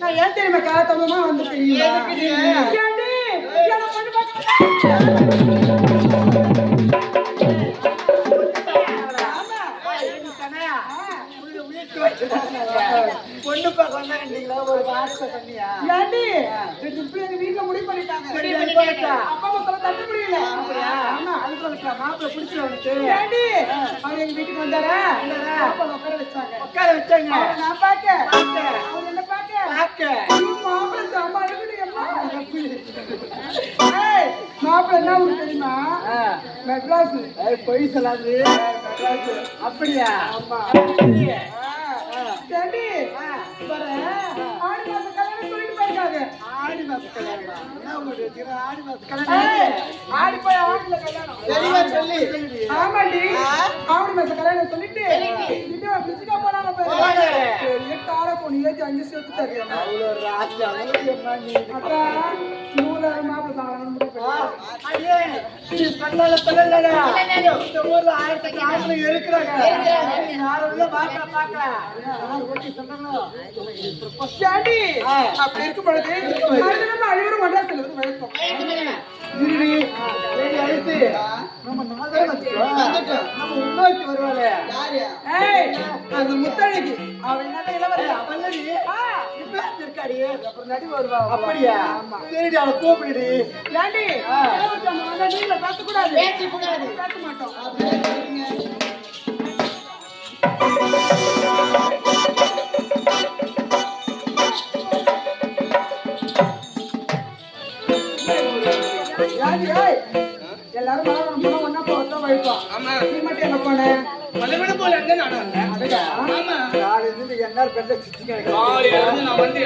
நான் ஏன் தெரியுமா காலத்தமா வந்து பொண்ணு பாக்கீங்களா ஒரு வார்த்தை சொன்னியா வீட்டுல முடிவு பண்ணிட்டாங்க அப்பா மக்கள் தட்ட முடியல அதுக்கு மாப்பிள்ள பிடிச்சவனுக்கு அவங்க எங்க வீட்டுக்கு வந்தாரா உட்கார வச்சாங்க நான் பாக்க அவங்க என்ன பாக்க மாப்பிள்ள சாமா மாப்பிள்ள என்ன ஊரு தெரியுமா மெட்ராஸ் பொய் சொல்லாது அப்படியா ஆமா ஆடி மாச கல்யாணம் சொல்லிட்டு போயிருக்காங்க ஆடி மாச கல்யாணம் ஆடி மாச கல்யாணம் ஆடி போய் ஆடில கல்யாணம் சொல்லி ஆமாண்டி ஆடி மாச கல்யாணம் சொல்லிட்டு இன்னும் பிச்சுக்கா போனாங்க பெரிய கார பொண்ணு அஞ்சு சேர்த்துட்டாரு அவ்வளோ ராஜா அப்புறம் நூறு மாப்பிள்ள சாப்பிடணும் இருக்கிறாங்க அப்படி இருக்கும் பொழுது அழிவரும் மட்ராஸ்ல முத்தழகி அவள் என்ன இளவரசி இருக்காடி அப்புறம் நடி வருவா அப்படியா சரி அவளை கூப்பிடு ஏண்டி நீங்கள பேசக்கூடாது பேச மாட்டோம் எல்லாரும் மலவனம் போனா ஒன்னா போதான் வைப்போம். ஆமா நீ மட்டும் எங்க போன? மலவனம் போல அங்க நானா வந்தேன். ஆமா காலையில இருந்து என்ன பெல்ல சுத்தி கிடக்கு. காலையில இருந்து நான் வந்து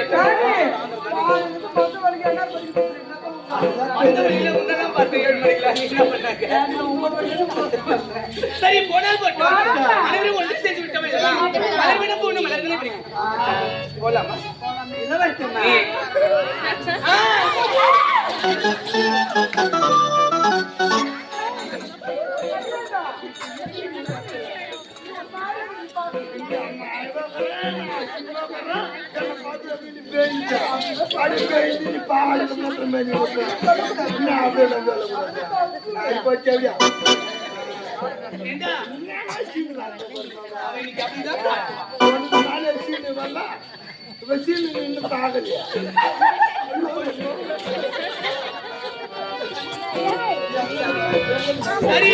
வரைக்கும் என்ன பண்ணிட்டு அந்த வழியில முன்னதான் பார்த்து 7 மணிக்கு நீ என்ன பண்ணாங்க? நான் 9 வரைக்கும் சரி போனால் போட்டோம். அனைவரும் ஒன்று சேர்ந்து விட்டோமே. மலவனம் போன மலர்களை பிடிக்கும். போலாமா? என்ன வரட்டுமா? சரி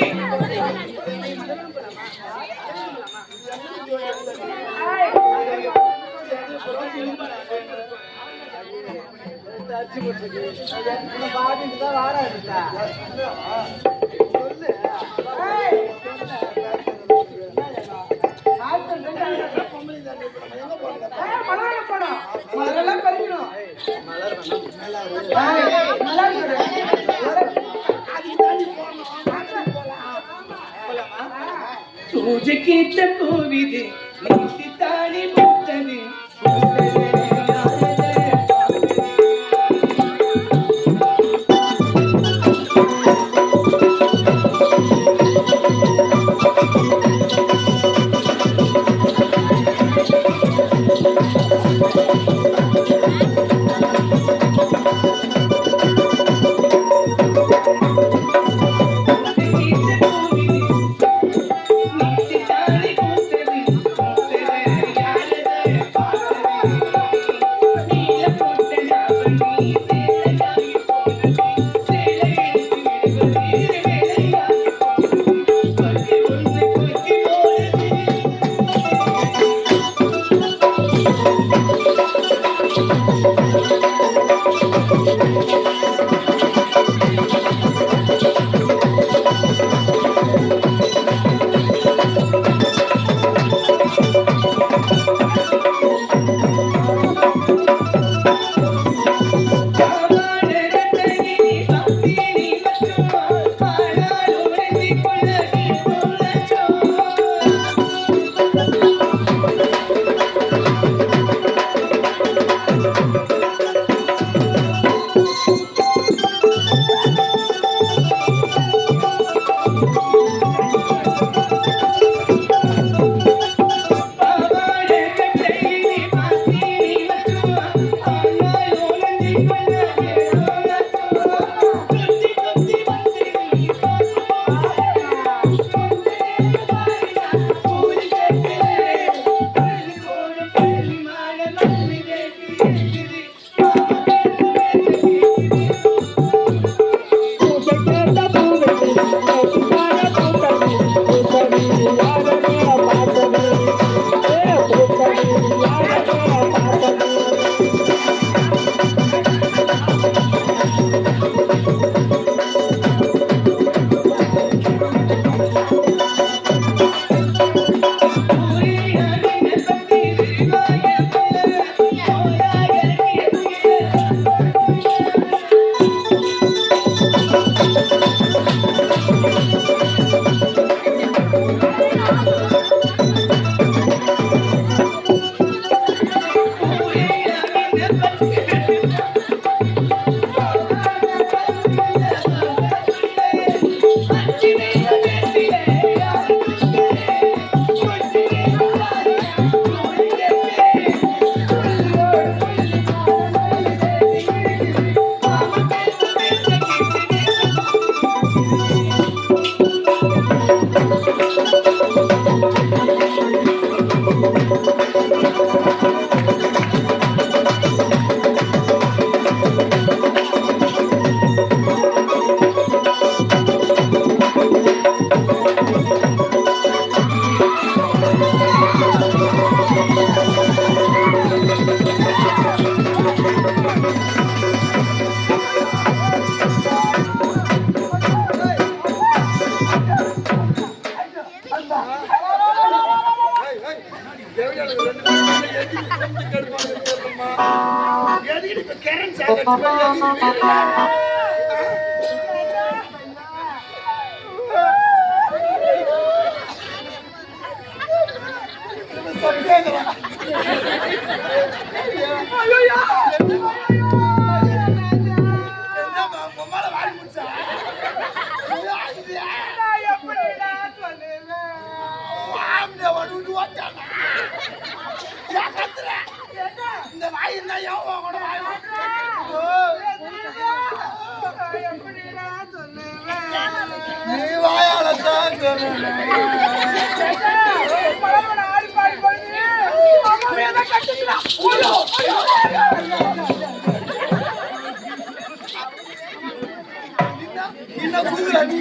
பூஜை கேட்ட கோவிது நீட்டி தாடி பூத்தது இந்த வாய் இருந்தா எவ்வளவு கூட வாய் நீ வாயால என்ன புதுல நீ